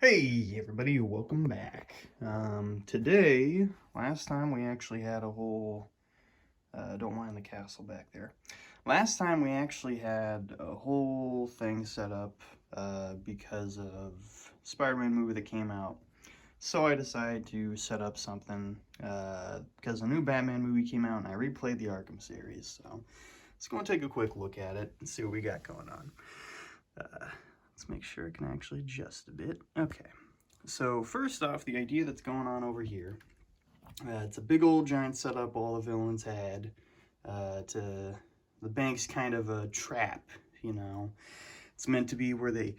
Hey everybody, welcome back. Today, last time we actually had a whole, don't mind the castle back there. Last time we actually had a whole thing set up because of Spider-Man movie that came out. So I decided to set up something because a new Batman movie came out and I replayed the Arkham series. So let's go and take a quick look at it and see what we got going on. Let's make sure it can actually adjust a bit. Okay. So first off, the idea that's going on over here, it's a big old giant setup all the villains had to the bank's kind of a trap, you know. It's meant to be where they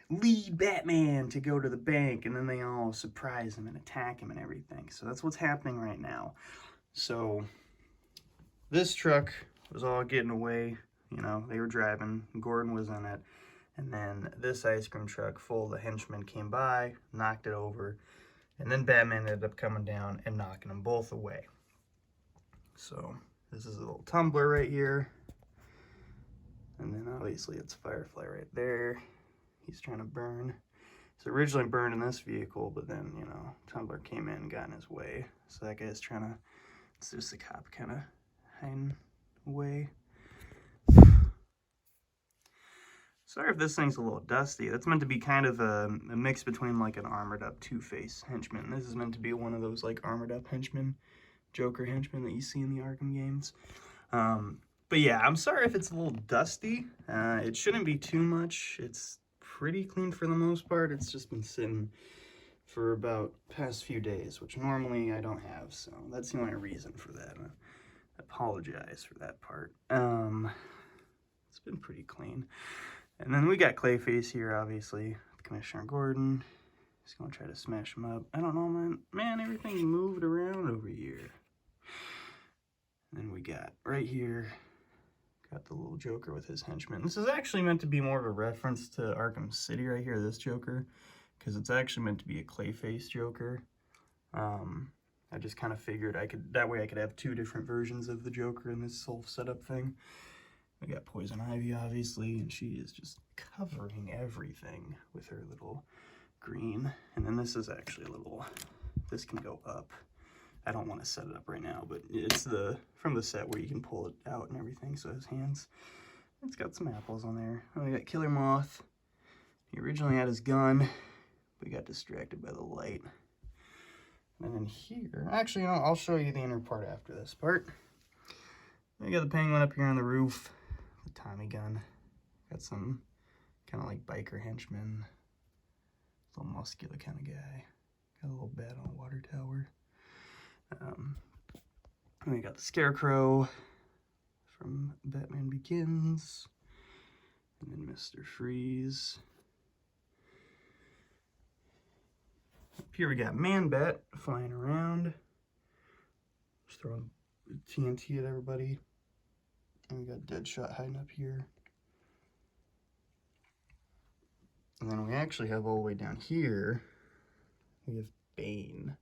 lead Batman to go to the bank and then they all surprise him and attack him and everything. So that's what's happening right now. So this truck was all getting away, you know, they were driving, Gordon was in it. And then this ice cream truck full of the henchmen came by, knocked it over, and then Batman ended up coming down and knocking them both away. So this is a little tumbler right here. And then obviously it's Firefly right there. He's trying to burn. He's originally burned in this vehicle, but then, you know, Tumbler came in and got in his way. So that guy's trying to, it's just the cop kind of hiding away. Sorry if this thing's a little dusty. That's meant to be kind of a mix between like an armored up Two-Face henchman. This is meant to be one of those like armored up henchmen, Joker henchmen that you see in the Arkham games. But yeah, I'm sorry if it's a little dusty. It shouldn't be too much. It's pretty clean for the most part. It's just been sitting for about past few days, which normally I don't have. So that's the only reason for that. I apologize for that part. It's been pretty clean. And then we got Clayface here, obviously, Commissioner Gordon. He's going to try to smash him up. I don't know, man. Man, everything moved around over here. And then we got, right here, got the little Joker with his henchmen. This is actually meant to be more of a reference to Arkham City right here, this Joker, because it's actually meant to be a Clayface Joker. I just kind of figured that way I could have two different versions of the Joker in this whole setup thing. We got Poison Ivy, obviously, and she is just covering everything with her little green. And then this is actually a little, this can go up. I don't want to set it up right now, but it's from the set where you can pull it out and everything, so his hands. It's got some apples on there. And we got Killer Moth. He originally had his gun, but got distracted by the light. And then here, actually, you know, I'll show you the inner part after this part. We got the Penguin up here on the roof. Tommy gun. Got some kind of like biker henchman. Little muscular kind of guy. Got a little bat on a water tower. And we got the Scarecrow from Batman Begins. And then Mr. Freeze. Up here we got Man-Bat flying around. Just throwing TNT at everybody. And we got Deadshot hiding up here. And then we actually have all the way down here, we have Bane.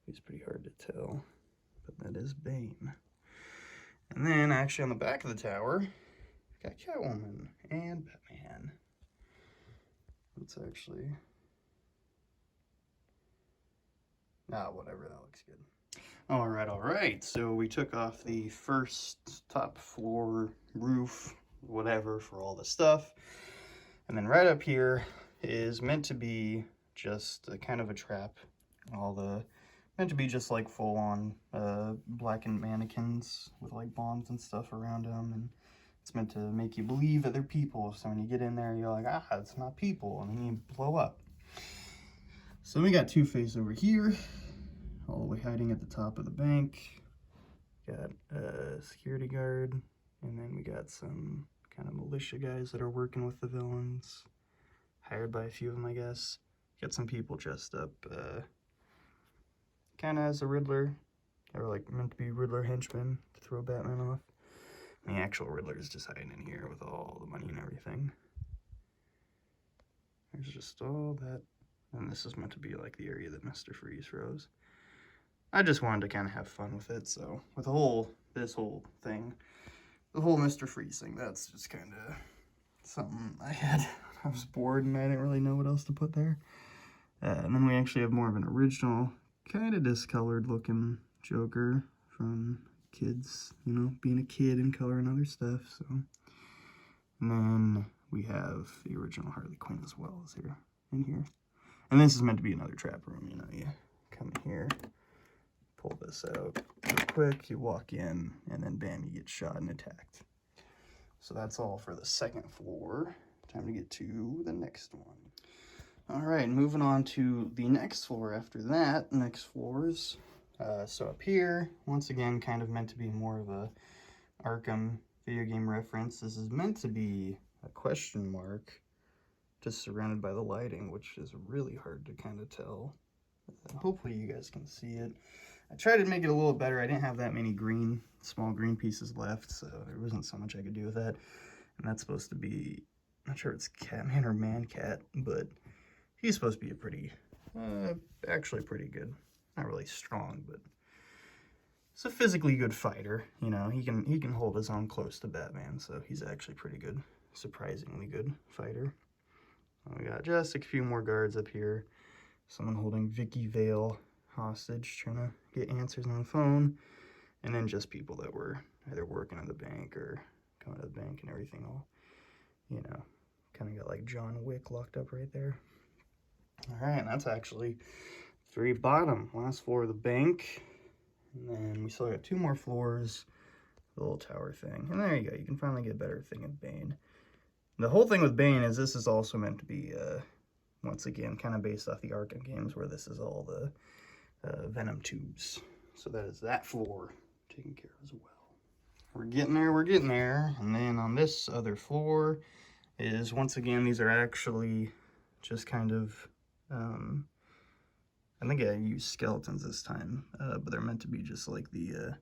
He's pretty hard to tell, but that is Bane. And then actually on the back of the tower, we've got Catwoman and Batman. It's actually, whatever, that looks good. All right. So we took off the first top floor roof, whatever, for all the stuff. And then right up here is meant to be just a kind of a trap. Meant to be just like full on blackened mannequins with like bombs and stuff around them. And it's meant to make you believe that they're people. So when you get in there, you're like, it's not people. And then you blow up. So we got Two-Face over here, all the way hiding at the top of the bank. Got a security guard, and then we got some kind of militia guys that are working with the villains, hired by a few of them, I guess. Got some people dressed up kind of as a Riddler, or like meant to be Riddler henchmen to throw Batman off. And the actual Riddler is just hiding in here with all the money and everything. There's just all that. And this is meant to be like the area that Mr. Freeze froze. I just wanted to kind of have fun with it, so with this whole thing, the whole Mr. Freeze thing, that's just kind of something I had I was bored and I didn't really know what else to put there. And then we actually have more of an original, kind of discolored looking Joker from kids, you know, being a kid and coloring other stuff. So, and then we have the original Harley Quinn as well as here in here. And this is meant to be another trap room, you know. You come in here, pull this out real quick, you walk in, and then bam, you get shot and attacked. So that's all for the second floor. Time to get to the next one. All right, moving on to the next floor after that. Next floors. So up here, once again, kind of meant to be more of a Arkham video game reference. This is meant to be a question mark, just surrounded by the lighting, which is really hard to kind of tell. Hopefully you guys can see it. I tried to make it a little better. I didn't have that many small green pieces left, so there wasn't so much I could do with that. And that's supposed to be, I'm not sure it's Catman or Man-Cat, but he's supposed to be a pretty, actually pretty good. Not really strong, but he's a physically good fighter. You know, he can hold his own close to Batman, so he's actually pretty good, surprisingly good fighter. We got just a few more guards up here. Someone holding Vicky Vale hostage, trying to get answers on the phone, and then just people that were either working at the bank or going to the bank and everything. All, you know, kind of got like John Wick locked up right there. All right, and that's actually very bottom, last floor of the bank, and then we still got 2 more floors, the little tower thing, and there you go. You can finally get a better thing of Bane. The whole thing with Bane is this is also meant to be, once again, kind of based off the Arkham games, where this is all the Venom tubes. So that is that floor taken care of as well. We're getting there. And then on this other floor is, once again, these are actually just kind of, I think I used skeletons this time, but they're meant to be just like the,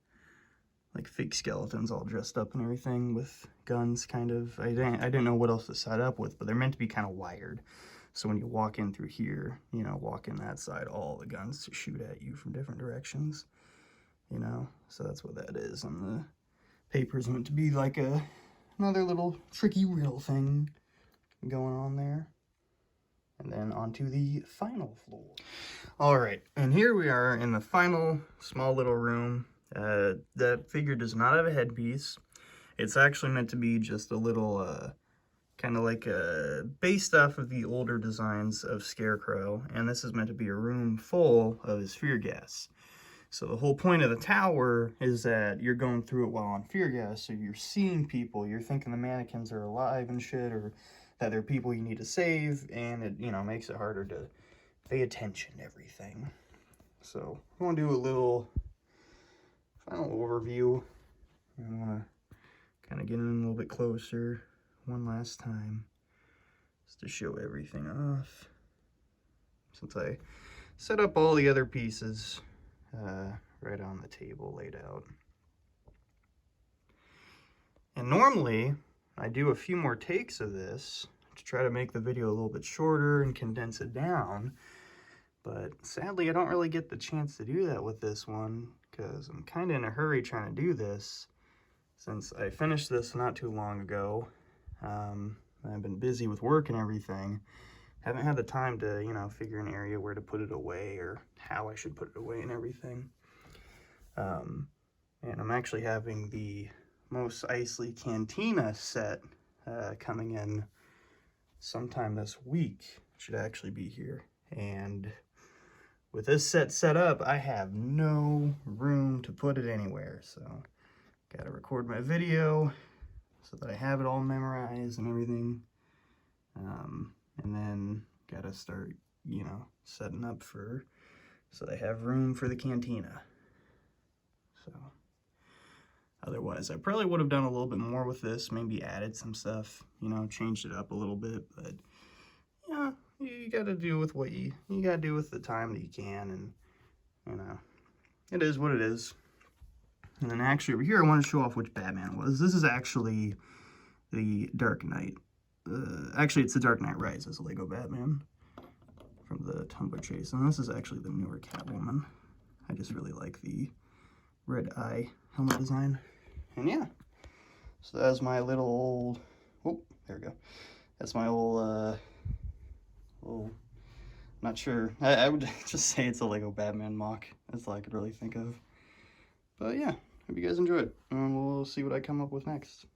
like fake skeletons all dressed up and everything with guns, kind of. I didn't know what else to set up with, but they're meant to be kind of wired. So when you walk in through here, you know, walk in that side, all the guns to shoot at you from different directions, you know. So that's what that is. And the paper's meant to be like another little tricky riddle thing going on there. And then onto the final floor. All right, and here we are in the final small little room. That figure does not have a headpiece. It's actually meant to be just a little, kind of like based off of the older designs of Scarecrow, and this is meant to be a room full of his fear gas. So the whole point of the tower is that you're going through it while on fear gas, so you're seeing people, you're thinking the mannequins are alive and shit, or that they're people you need to save, and it, you know, makes it harder to pay attention to everything. So I want to do a little final overview. I want to kind of get in a little bit closer one last time, just to show everything off, since I set up all the other pieces right on the table laid out. And normally I do a few more takes of this to try to make the video a little bit shorter and condense it down, but sadly I don't really get the chance to do that with this one, because I'm kind of in a hurry trying to do this, since I finished this not too long ago. I've been busy with work and everything. Haven't had the time to, you know, figure an area where to put it away or how I should put it away and everything. And I'm actually having the Mos Eisley Cantina set coming in sometime this week. It should actually be here. And with this set up, I have no room to put it anywhere. So, gotta record my video so that I have it all memorized and everything. And then gotta start, you know, setting up so they have room for the cantina. So, otherwise, I probably would have done a little bit more with this, maybe added some stuff, you know, changed it up a little bit, but, yeah, you gotta do with what you gotta do with the time that you can, and, you know, it is what it is. And then actually over here, I want to show off which Batman it was. This is actually the Dark Knight. Actually, it's the Dark Knight Rises Lego Batman from the Tumblr Chase. And this is actually the newer Catwoman. I just really like the red eye helmet design. And yeah, so that's my little old, oh, there we go. That's my whole, not sure. I would just say it's a Lego Batman MOC. That's all I could really think of. But yeah, hope you guys enjoyed. And we'll see what I come up with next.